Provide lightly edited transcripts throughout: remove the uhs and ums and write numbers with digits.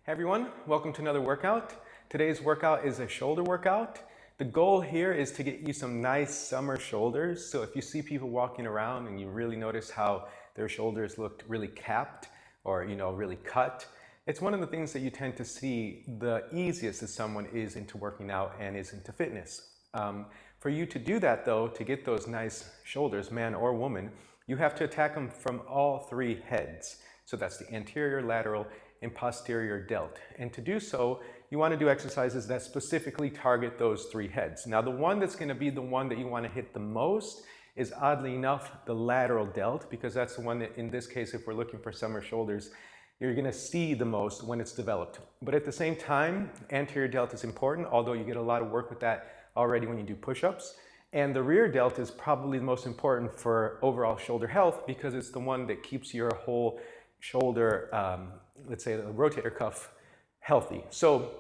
Hey everyone, welcome to another workout. Today's workout is a shoulder workout. The goal here is to get you some nice summer shoulders. So if you see people walking around and you really notice how their shoulders looked really capped or really cut, it's one of the things that you tend to see the easiest as someone is into working out and is into fitness. For you to do that though, to get those nice shoulders, man or woman, you have to attack them from all three heads. So that's the anterior, lateral, and posterior delt. And to do so, you want to do exercises that specifically target those three heads. Now, the one that's going to be the one that you want to hit the most is, oddly enough, the lateral delt, because that's the one that, in this case, if we're looking for summer shoulders, you're going to see the most when it's developed. But at the same time, anterior delt is important, although you get a lot of work with that already when you do push-ups. And the rear delt is probably the most important for overall shoulder health because it's the one that keeps your whole shoulder, let's say the rotator cuff, healthy. So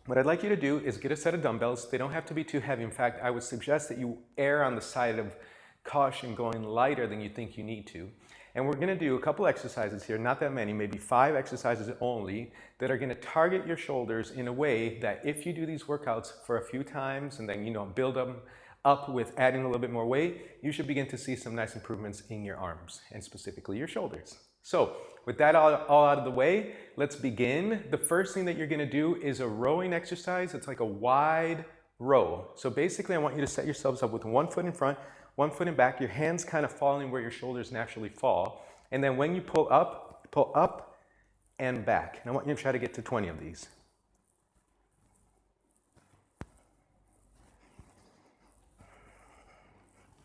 what I'd like you to do is get a set of dumbbells. They don't have to be too heavy. In fact, I would suggest that you err on the side of caution, going lighter than you think you need to. And we're going to do a couple exercises here, not that many, maybe 5 exercises only, that are going to target your shoulders in a way that if you do these workouts for a few times and then build them up with adding a little bit more weight, you should begin to see some nice improvements in your arms and specifically your shoulders. So with that all out of the way, let's begin. The first thing that you're going to do is a rowing exercise. It's like a wide row. So basically I want you to set yourselves up with 1 foot in front, 1 foot in back, your hands kind of falling where your shoulders naturally fall. And then when you pull up and back. And I want you to try to get to 20 of these.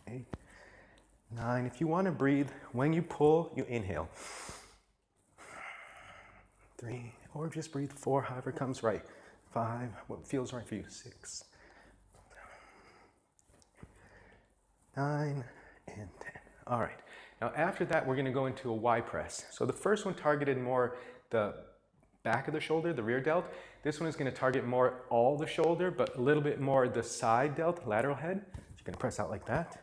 8, 9. If you want to breathe, when you pull, you inhale. 3, or just breathe. 4, however comes right. 5, what feels right for you. 6, 9, and 10. All right. Now after that, we're going to go into a Y press. So the first one targeted more the back of the shoulder, the rear delt. This one is going to target more all the shoulder, but a little bit more the side delt, lateral head. You're going to press out like that.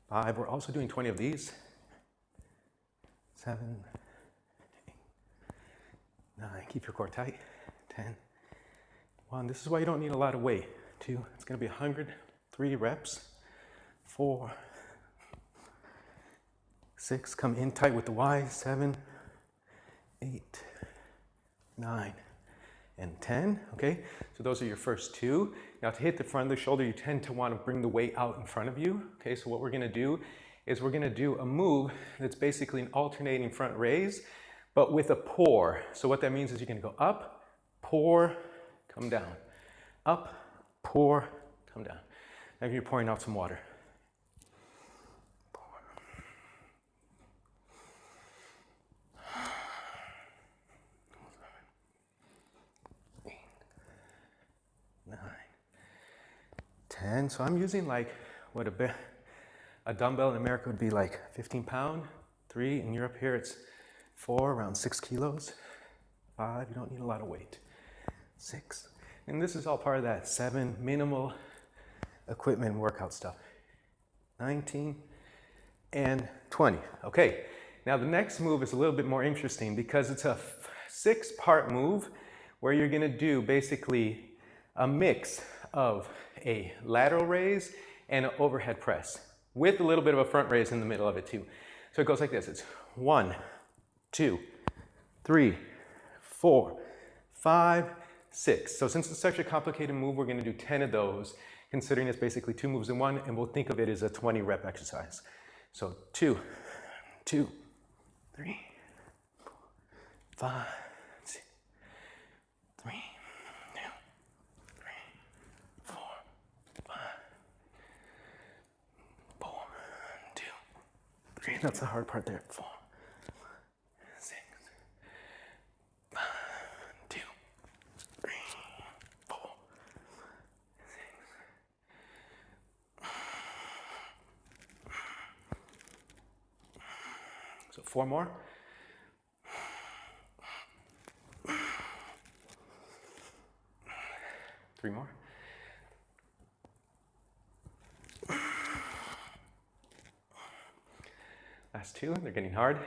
5, we're also doing 20 of these. 7, 8, 9, keep your core tight. 10, 1, this is why you don't need a lot of weight. 2, it's going to be 100, 3 reps. 4, 6, come in tight with the Y. 7, 8, 9, and 10, okay? So those are your first 2. Now to hit the front of the shoulder, you tend to want to bring the weight out in front of you, okay? So what we're going to do is we're going to do a move that's basically an alternating front raise, but with a pour. So what that means is you're going to go up, pour, come down. Up, pour, come down. Now you're pouring out some water. 10. So I'm using like what a dumbbell in America would be like 15 pound. 3 in Europe here it's 4, around 6 kilos. 5, you don't need a lot of weight. 6, and this is all part of that 7 minimal equipment workout stuff. 19 and 20. Okay, now the next move is a little bit more interesting because it's a 6-part move where you're going to do basically a mix of a lateral raise and an overhead press with a little bit of a front raise in the middle of it too. So it goes like this. It's 1, 2, 3, 4, 5, 6. So since it's such a complicated move, we're going to do 10 of those, considering it's basically 2 moves in one, and we'll think of it as a 20 rep exercise. So 2, 2, 3, 4, 5, 6, 3, 3. That's the hard part there. 4, 6, 5, 2, 3, 4, 6. So 4 more. 3 more. Last two, they're getting hard.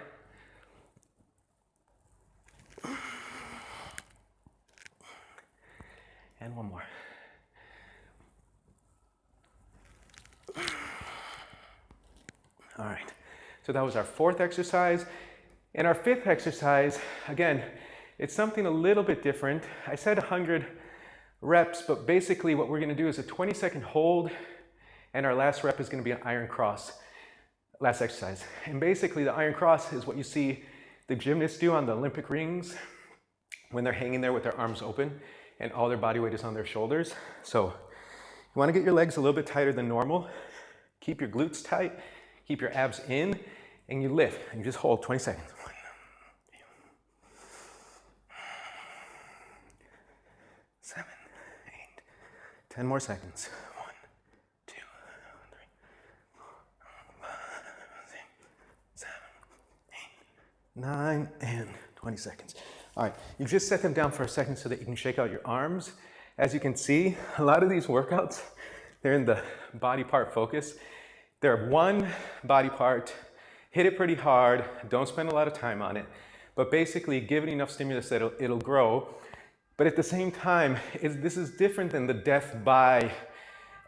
And one more. All right, so that was our fourth exercise. And our fifth exercise, again, it's something a little bit different. I said 100 reps, but basically what we're gonna do is a 20-second hold, and our last rep is gonna be an iron cross, last exercise. And basically the iron cross is what you see the gymnasts do on the Olympic rings when they're hanging there with their arms open and all their body weight is on their shoulders. So you wanna get your legs a little bit tighter than normal. Keep your glutes tight, keep your abs in, and you lift, and you just hold 20 seconds. 7, 8, 10 more seconds. 1, 2, 3, 4, 5, 6, 7, 8, 9, and 20 seconds. All right, you just set them down for a second so that you can shake out your arms. As you can see, a lot of these workouts, they're in the body part focus. They're one body part, hit it pretty hard, don't spend a lot of time on it, but basically give it enough stimulus that it'll grow. But at the same time, this is different than the death by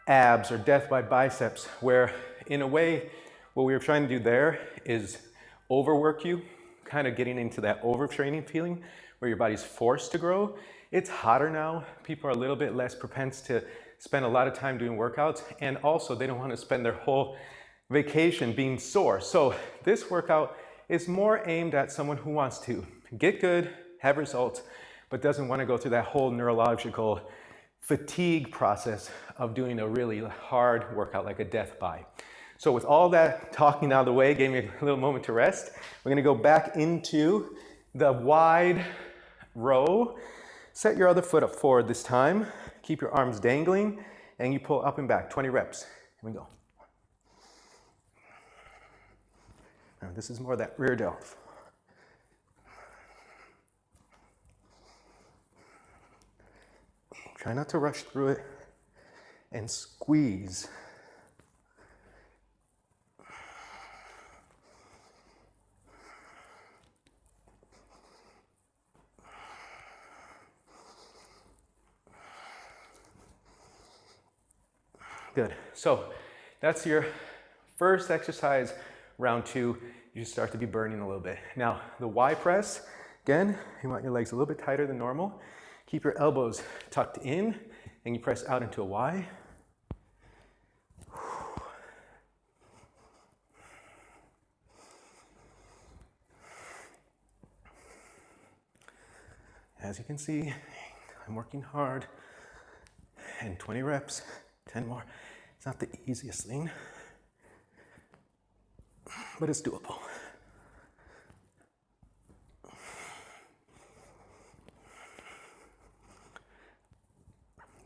abs or death by biceps, where in a way, what we were trying to do there is overwork you, kind of getting into that overtraining feeling where your body's forced to grow. It's hotter now. People are a little bit less propense to spend a lot of time doing workouts, and also they don't want to spend their whole vacation being sore. So this workout is more aimed at someone who wants to get good, have results, but doesn't want to go through that whole neurological fatigue process of doing a really hard workout like a death by. So with all that talking out of the way, gave me a little moment to rest. We're going to go back into the wide row. Set your other foot up forward this time. Keep your arms dangling, and you pull up and back, 20 reps. Here we go. Now, this is more that rear delt. Try not to rush through it and squeeze. Good. So that's your first exercise, round 2. You start to be burning a little bit. Now, the Y press, again, you want your legs a little bit tighter than normal. Keep your elbows tucked in, and you press out into a Y. As you can see, I'm working hard. And 20 reps, 10 more. It's not the easiest thing, but it's doable.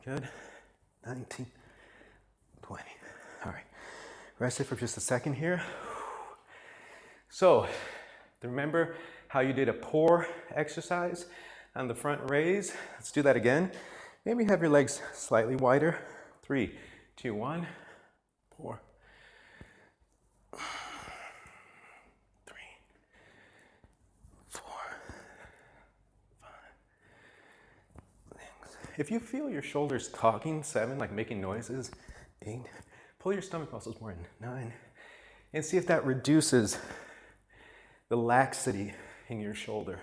Good. 19, 20. All right. Rest it for just a second here. So, remember how you did a pour exercise on the front raise? Let's do that again. Maybe have your legs slightly wider. 3, 2, 1, pour. 3, 4, 5, 6. If you feel your shoulders talking, 7, like making noises, 8, pull your stomach muscles more in, 9, and see if that reduces the laxity in your shoulder.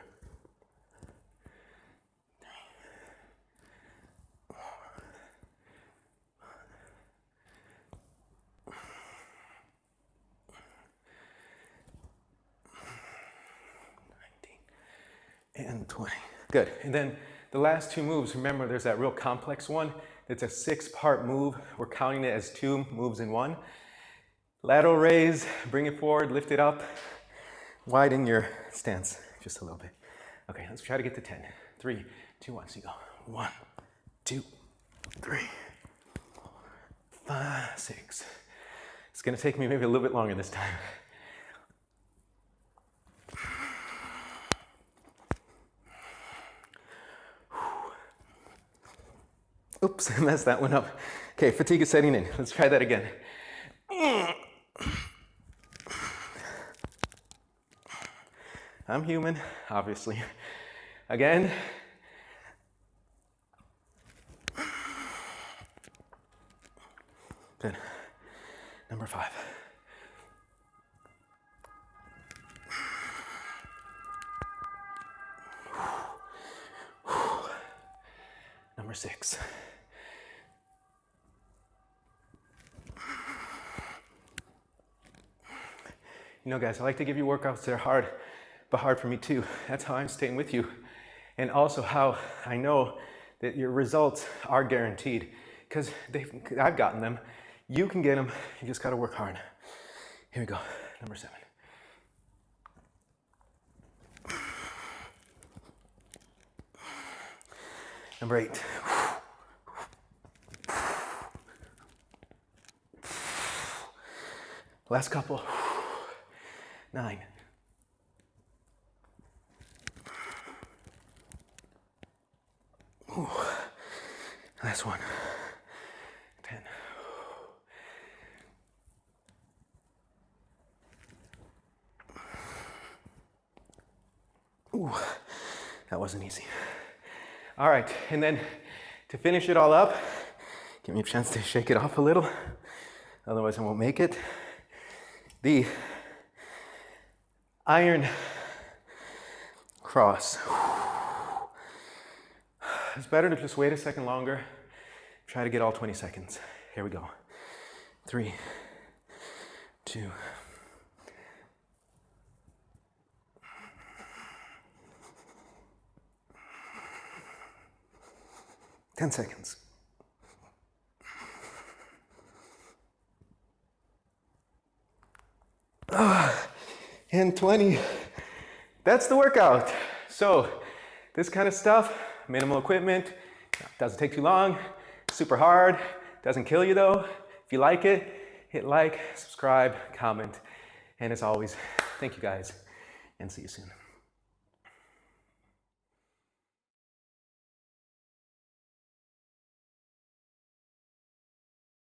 20. Good. And then the last 2 moves, remember there's that real complex one. It's a 6-part move. We're counting it as 2 moves in 1. Lateral raise, bring it forward, lift it up. Widen your stance just a little bit. Okay, let's try to get to 10. 3, 2, 1. So you go 1, 2, 3, 4, 5, 6. It's going to take me maybe a little bit longer this time. Oops, I messed that one up. Okay, fatigue is setting in. Let's try that again. I'm human, obviously. Again. Good. Number 5. Number 6. You know, guys, I like to give you workouts that are hard, but hard for me too. That's how I'm staying with you. And also how I know that your results are guaranteed, because I've gotten them. You can get them. You just got to work hard. Here we go. Number 7. Number 8. Last couple. 9. Ooh. Last one. 10. Ooh, that wasn't easy. All right, and then to finish it all up, give me a chance to shake it off a little, otherwise I won't make it. The iron cross. It's better to just wait a second longer. Try to get all 20 seconds. Here we go. 3, 2. 10 seconds. And 20. That's the workout. So this kind of stuff, minimal equipment, doesn't take too long, super hard, doesn't kill you though. If you like it, hit like, subscribe, comment, and as always, thank you guys, and see you soon.